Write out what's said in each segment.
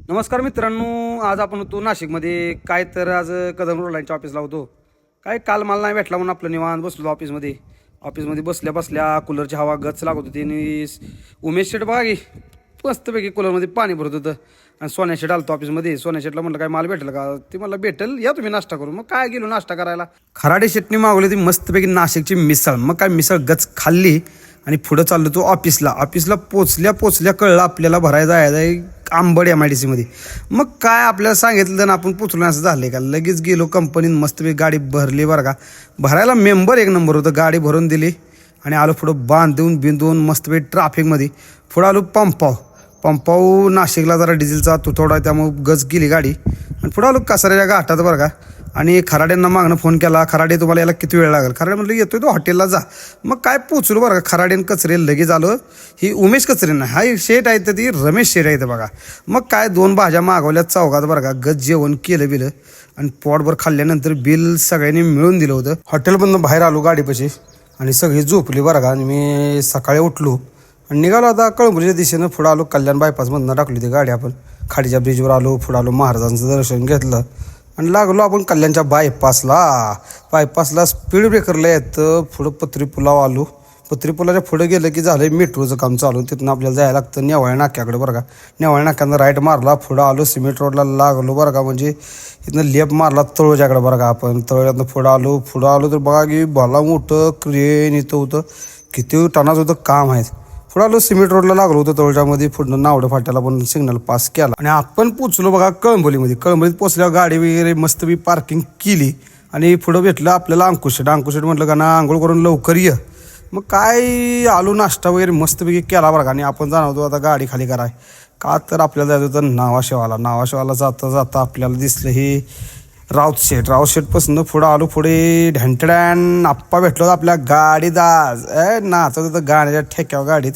नमस्कार मित्रांनो, आज आपण होतो नाशिकमध्ये. काय तर आज कदम रोडलाईनच्या ऑफिसला होतो. काय काल मला नाही भेटला म्हणून आपलं निवांत बसलो ऑफिसमध्ये बसल्या बसल्या कूलरची हवा गच लागत होती. आणि उमेश शेट बघा की मस्तपैकी कूलरमध्ये पाणी भरत होतं. आणि सोन्या शेट आलतो ऑफिसमध्ये. सोन्या शेटला म्हटलं काय माल भेटेल का? ते मला भेटेल, या तुम्ही नाश्ता करू. मग काय गेलो नाश्ता करायला. खराडे शेटने मागवली ती मस्तपैकी नाशिकची मिसळ. मग काय मिसळ गच खाल्ली आणि पुढं चाललो तो ऑफिसला पोचल्या कळलं आपल्याला भरायला जायचं आहे आंबड MIDC मध्ये. मग काय आपल्याला सांगितलं तर आपण पोचलो असं झालं का. लगेच गेलो कंपनीत, मस्तपैकी गाडी भरली बरं का. भरायला मेंबर एक नंबर होतं. गाडी भरून दिली आणि आलो पुढं बांधून बिंदून मस्तपैकी ट्रॅफिकमध्ये. पुढं आलो पंपाऊ नाशिकला जरा डिझेलचा तुटवडा आहे त्यामुळे गज गेली गाडी. आणि पुढं आलो कसाऱ्याच्या घाटात बरं का. आणि खराड्यांना मागणं फोन केला, खराडे तुम्हाला याला किती वेळ लागेल. खराडे म्हटलं येतोय तो हॉटेलला जा. मग काय पोचलो बरं का. खराडेन कचरे लगेच आलो. ही उमेश कचरे नाही, हा शेट आहे तर ती रमेश शेट आहे बघा. मग काय 2 भाज्या मागवल्या चौघात बरं का. गज जेवण केलं बिलं आणि पोटभर खाल्ल्यानंतर बिल सगळ्यांनी मिळून दिलं होतं. हॉटेलमधून बाहेर आलो गाडीपाशी आणि सगळी झोपली बरं का. आणि मी सकाळी उठलो आणि निघालो आता कळंबुलीच्या दिशेनं. पुढं आलो कल्याण बायपासमधनं टाकली ती गाडी आपण. खाडीच्या ब्रिजवर आलो. पुढं आलो महाराजांचं दर्शन घेतलं आणि लागलो आपण कल्याणच्या बायपासला स्पीड ब्रेकरला येतं. पुढं पत्री पुलाव आलो. पत्री पुलाच्या पुढं गेलं की झालं मेट्रोचं काम चालू. तिथून आपल्याला जायला लागतं नेवाळ्या नाक्याकडे बरं का. नेवाळ्या नाक्यानं राईट मारला. पुढं आलो सिमेंट रोडला लागलो बरं का. म्हणजे इथनं लेप मारला तळोजाकडे बरं का. आपण तळोजातनं पुढं आलो तर बघा की भला मोठं क्रेन इथं होतं. किती टनाचं होतं काम आहे. पुढं आलो सिमेंट रोडला लागलो होतं तळोजामध्ये. पुढं नावडं फाट्याला पण सिग्नल पास केला आणि आपण पोचलो बघा कळंबोलीमध्ये पोचल्यावर गाडी वगैरे मस्तपैकी पार्किंग केली. आणि पुढं भेटलं आपल्याला अंकुशेट म्हटलं का ना आंघोळ करून लवकर ये. मग काय आलो नाश्ता वगैरे मस्तपैकी केला बरं का. आणि आपण जाणार होतो आता गाडी खाली कराय का तर आपल्याला जायचं होतं नावाशेवाला जाता आपल्याला दिसलं हे राऊतशेठपासून पुढं आलो. पुढे ढँटड्यान आप्पा भेटलो आपल्या गाडीदाज नाचत होतं गाण्याच्या ठेक्यावर गाडीत.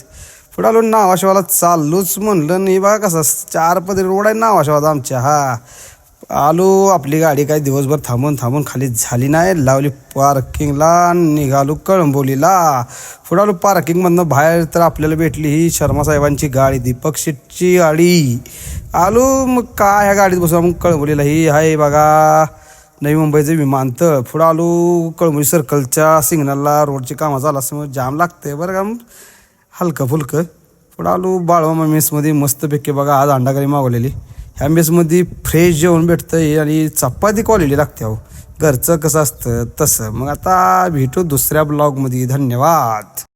पुढं आलो नावाशेवाला चाललोच म्हणलं नाही बघा कसा 4 पदरी रोड आहे नावाशेवाला आमच्या. आलो आपली गाडी काय दिवसभर थांबून खाली झाली नाही. लावली पार्किंगला निघालो कळंबोलीला. पुढं आलो पार्किंगमधनं बाहेर तर आपल्याला भेटली ही शर्मा साहेबांची गाडी, दीपक शेटची गाडी. आलो मग काय ह्या गाडीत बसू मग कळंबोलीला. ही आहे बघा नवी मुंबईचं विमानतळ. पुढं आलो कळंबोली सर्कलच्या सिग्नलला. रोडची कामं झालं असं जाम लागतंय बरं का हलकं फुलकं. पुढं आलो बाळवामा मेसमध्ये मस्तपैकी बघा आज अंडाकरी मागवलेली. ह्या मेसमध्ये फ्रेश जेवण भेटतं आणि चपाती क्वालिटी लागते. अहो घरचं कसं असतं तसं. मग आता भेटू दुसऱ्या ब्लॉगमध्ये. धन्यवाद.